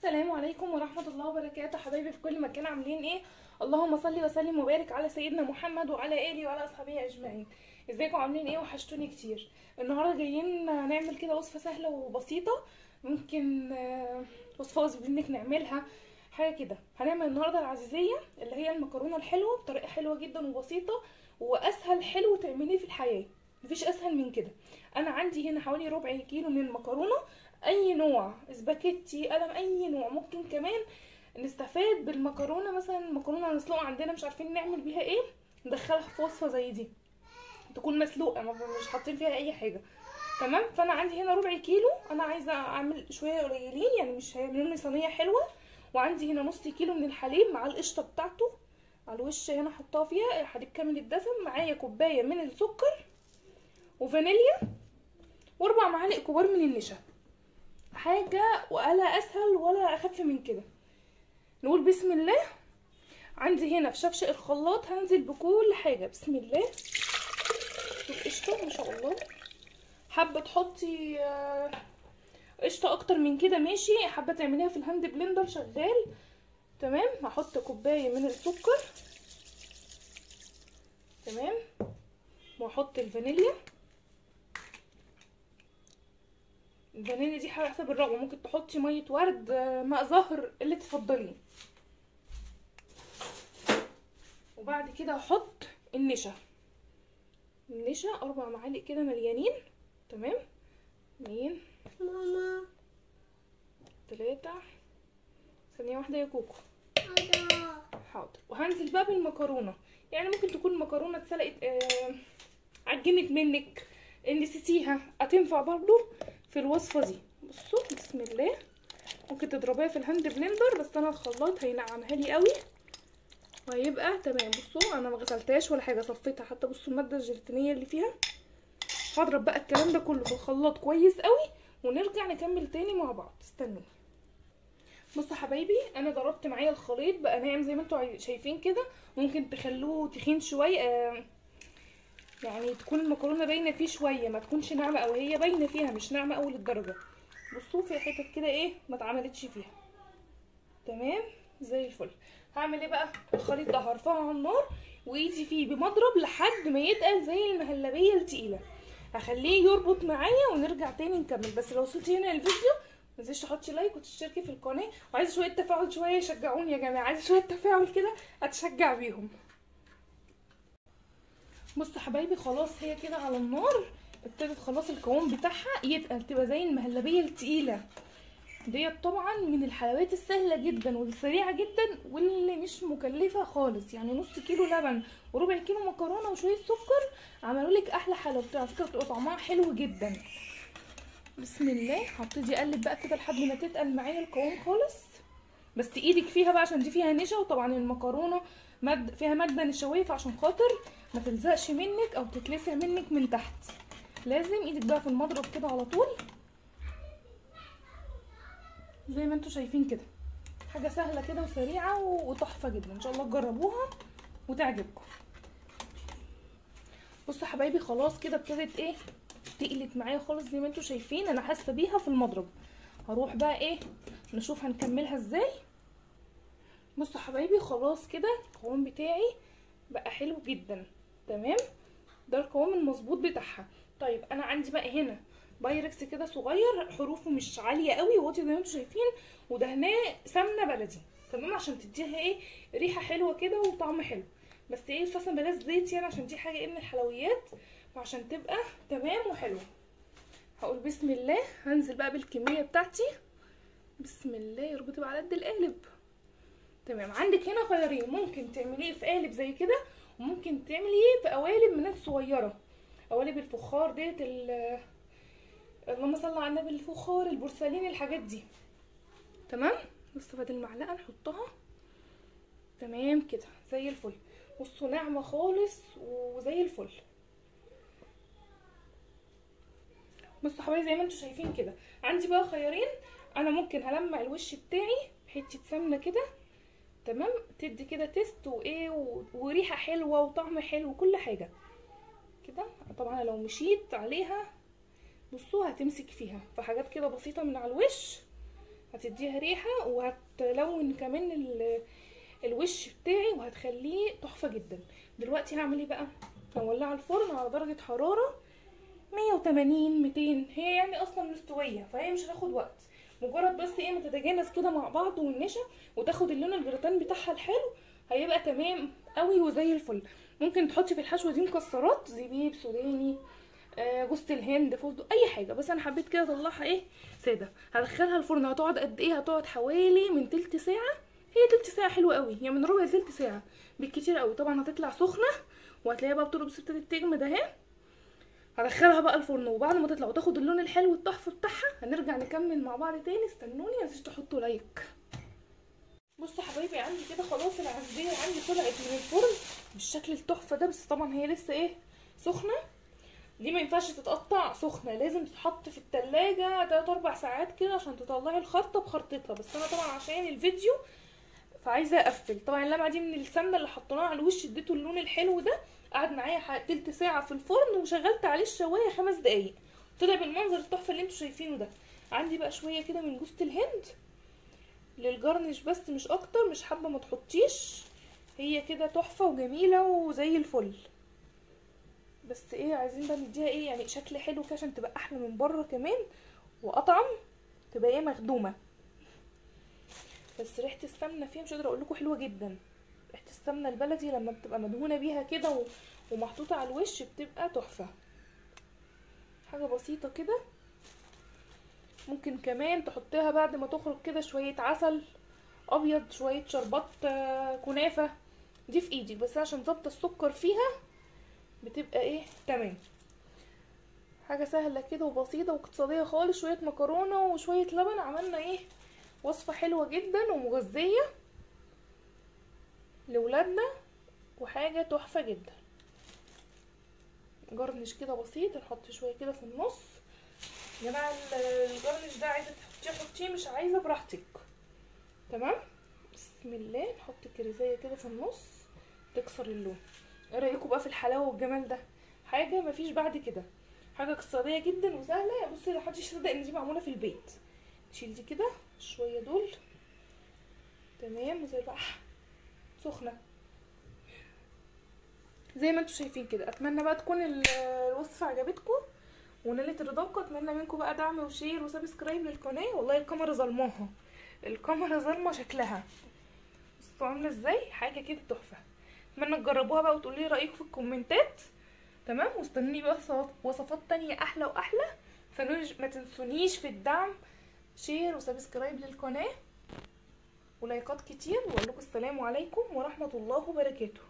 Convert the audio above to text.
السلام عليكم ورحمة الله وبركاته. حبايبي في كل مكان عاملين ايه؟ اللهم صل وسلم وبارك على سيدنا محمد وعلى اله وعلى اصحابه اجمعين. ازيكم عاملين ايه؟ وحشتوني كتير. النهارده جايين نعمل كده وصفة سهلة وبسيطة. ممكن وصفة وزبينك نعملها حاجة كده. هنعمل النهارده العزيزية اللي هي المكرونة الحلوة بطريقة حلوة جدا وبسيطة واسهل حلو تعمليه في الحياة. مفيش اسهل من كده. انا عندي هنا حوالي ربع كيلو من المكرونة، اي نوع، سباكيتي، قلم، اي نوع. ممكن كمان نستفاد بالمكرونه، مثلا المكرونه مسلوقه عندنا مش عارفين نعمل بيها ايه، ندخلها في وصفه زي دي تكون مسلوقه مش حاطين فيها اي حاجه. تمام. فانا عندي هنا ربع كيلو، انا عايزه اعمل شويه قليلين يعني مش هيعملوا لي صينيه حلوه. وعندي هنا نص كيلو من الحليب مع القشطه بتاعته على الوش هنا احطها فيها حليب كامل الدسم. معايا كوبايه من السكر وفانيليا و4 معالق كبار من النشا. حاجة ولا اسهل ولا اخف من كده. نقول بسم الله. عندي هنا في شفشق الخلاط هنزل بكل حاجة. بسم الله. شوف قشطة ما شاء الله. حابة تحطي قشطة اكتر من كده ماشي، حابة تعمليها في الهاند بلندر شغال. تمام. هحط كوباية من السكر. تمام. واحط الفانيليا. الفانيليا دي حاجه حسب الرغبه، ممكن تحطي ميه ورد، ماء زهر، اللي تفضليه. وبعد كده هحط النشا. 4 معالق كده مليانين. تمام. 2 ماما 3 ثانيه واحده يا كوكو. حاضر. حاضر. وهنزل بقى بالمكرونه. يعني ممكن تكون المكرونه اتسلقت عجنت منك نسيتيها، هتنفع برضو في الوصفه دي. بصوا بسم الله. ممكن تضربيها في الهاند بلندر بس انا الخلاط هينعمها لي قوي وهيبقى تمام. بصوا انا ما غسلتهاش ولا حاجه، صفيتها حتى. بصوا الماده الجيلاتينيه اللي فيها. هضرب بقى الكلام ده كله في الخلاط كويس قوي ونرجع نكمل تاني مع بعض. استنوني. بصوا حبايبي انا ضربت معايا الخليط بقى ناعم زي ما انتوا شايفين كده. ممكن تخلوه تخين شويه يعني تكون المكرونه باينه فيه شويه، ما تكونش ناعمه قوي. هي باينه فيها مش ناعمه قوي للدرجه. بصوا في حتت كده ايه ما اتعملتش فيها. تمام زي الفل. هعمل ايه بقى؟ الخليط ده هرفعه على النار وايدي فيه بمضرب لحد ما يتقل زي المهلبيه التقيله. هخليه يربط معايا ونرجع تاني نكمل. بس لو وصلتي هنا الفيديو متنسيش تحطي لايك وتشتركي في القناه. وعايزه شويه تفاعل، شويه يشجعوني يا جماعه، عايزه شويه تفاعل كده اتشجع بيهم. بصوا حبايبي خلاص هي كده على النار ابتدت خلاص القوام بتاعها يتقل، تبقى زي المهلبيه التقيله ديت. طبعا من الحلويات السهله جدا والسريعه جدا واللي مش مكلفه خالص. يعني نص كيلو لبن وربع كيلو مكرونه وشويه سكر عملوا لك احلى حلوه. على فكره بتبقى طعمها حلو جدا. بسم الله. هبتدي اقلب بقى كده لحد ما تتقل معايا القوام خالص. بس ايدك فيها بقى عشان دي فيها نشا، وطبعا المكرونه فيها ماده نشويه، فعشان خاطر ما تلزقش منك او تتلسع منك من تحت لازم ايدك بقى في المضرب كده على طول زي ما انتوا شايفين كده. حاجه سهله كده وسريعه وتحفه جدا. ان شاء الله تجربوها وتعجبكم. بصوا حبايبي خلاص كده ابتدت ايه تقلت معايا خالص زي ما انتوا شايفين. انا حاسه بيها في المضرب. هروح بقى ايه نشوف هنكملها ازاي. بصوا حبايبي خلاص كده القوام بتاعي بقى حلو جدا. تمام. ده القوام المظبوط بتاعها. طيب انا عندي بقى هنا بايركس كده صغير، حروفه مش عاليه قوي واطي زي ما انتوا شايفين، ودهناه سمنه بلدي. تمام. عشان تديها ايه ريحه حلوه كده وطعم حلو. بس ايه استاذ بلاش زيت يعني عشان دي حاجه ايه من الحلويات، وعشان تبقى تمام وحلوه. هقول بسم الله. هنزل بقى بالكميه بتاعتي. بسم الله. يا رب تبقى على قد القالب. تمام. عندك هنا خيارين، ممكن تعمليه في قالب زي كده وممكن تعمليه في قوالب من الصغيره. قوالب الفخار ديت اللهم صل على النبي، الفخار البورسلين الحاجات دي. تمام. بص فادي المعلقه نحطها. تمام كده زي الفل. بصوا ناعمه خالص وزي الفل. بصوا حبايبي زي ما انتوا شايفين كده. عندي بقى خيارين. انا ممكن هلمع الوش بتاعي بحته سمنه كده. تمام. تدي كده تيست وايه وريحه حلوه وطعم حلو وكل حاجه كده. طبعا لو مشيت عليها بصوا هتمسك فيها. فحاجات كده بسيطه من على الوش هتديها ريحه وهتلون كمان الوش بتاعي وهتخليه تحفه جدا. دلوقتي هعمل ايه بقى؟ هولع الفرن على درجه حراره 180 200، هي يعني اصلا مستويه فهي مش هتاخد وقت، مجرد بس ايه ما تتجانس كده مع بعض والنشا وتاخد اللون الجراتان بتاعها الحلو هيبقى تمام قوي وزي الفل. ممكن تحطي في الحشوه دي مكسرات، زبيب، سوداني، جوز الهند، فستق، اي حاجه، بس انا حبيت كده اطلعها ايه ساده. هدخلها الفرن، هتقعد قد ايه؟ هتقعد حوالي من تلت ساعه، هي تلت ساعه حلوه قوي، هي من ربع لتلت ساعه بالكتير قوي. طبعا هتطلع سخنه وهتلاقيها بقى بترقص ابتدت تجمد اهي. هدخلها بقى الفرن وبعد ما تطلع وتاخد اللون الحلو التحفه بتاعها هنرجع نكمل مع بعض تاني. استنوني، متنسوش تحطوا لايك. بصوا حبايبي، عندي كده خلاص العزيزيه عندي طلعت من الفرن بالشكل التحفه ده، بس طبعا هي لسه ايه سخنه، دي ما ينفعش تتقطع سخنه، لازم تتحط في التلاجة 3-4 ساعات كده عشان تطلعي الخرطه بخرطتها. بس انا طبعا عشان الفيديو فعايزه اقفل. طبعا اللمعه دي من السمنه اللي حطيناها على الوش اديته اللون الحلو ده. قعد معايا تلت ساعه في الفرن وشغلت عليه الشوايه 5 دقايق، طلع بالمنظر التحفه اللي انتوا شايفينه ده. عندي بقى شويه كده من جوز الهند للجرنش بس مش اكتر، مش حابه ما تحطيش، هي كده تحفه وجميله وزي الفل. بس ايه عايزين بقى نديها ايه يعني شكل حلو كده عشان تبقى احلى من بره كمان واطعم، تبقى ايه مخدومه. بس ريحه السمنه فيها مش قادره اقول لكم حلوه جدا. ريحه السمنه البلدي لما بتبقى مدهونه بيها كده ومحطوطه على الوش بتبقى تحفه. حاجه بسيطه كده. ممكن كمان تحطيها بعد ما تخرج كده شويه عسل ابيض، شويه شربات كنافه، دي في ايدك، بس عشان ظابطه السكر فيها بتبقى ايه تمام. حاجه سهله كده وبسيطه واقتصاديه خالص، شويه مكرونه وشويه لبن، عملنا ايه وصفه حلوه جدا ومغذيه لولادنا وحاجه تحفه جدا. جرنش كده بسيط، نحط شويه كده في النص. يا جماعه الجرنش ده عايزه تحطيه حطيه، مش عايزه براحتك. تمام، بسم الله. نحط كريزيه كده في النص تكسر اللون. ايه رايكم بقى في الحلاوه والجمال ده؟ حاجه مفيش بعد كده، حاجه اقتصاديه جدا وسهله. بصي محدش يصدق ان دي معموله في البيت. نشيل دي كده شويه دول تمام، وزي بقى سخنه زي ما انتم شايفين كده. اتمنى بقى تكون الوصفه عجبتكم ونالت رضاكم. اتمنى منكم بقى دعم وشير وسبسكرايب للقناه. والله الكاميرا ظلماها، الكاميرا ظلمه شكلها، بصوا عامله ازاي، حاجه كده تحفه. اتمنى تجربوها بقى وتقولوا لي رايكم في الكومنتات. تمام، واستنوني بقى وصفات تانية احلى واحلى. ما تنسونيش في الدعم، شير وسبسكرايب للقناه ولايكات كتير. واقول لكم السلام عليكم ورحمه الله وبركاته.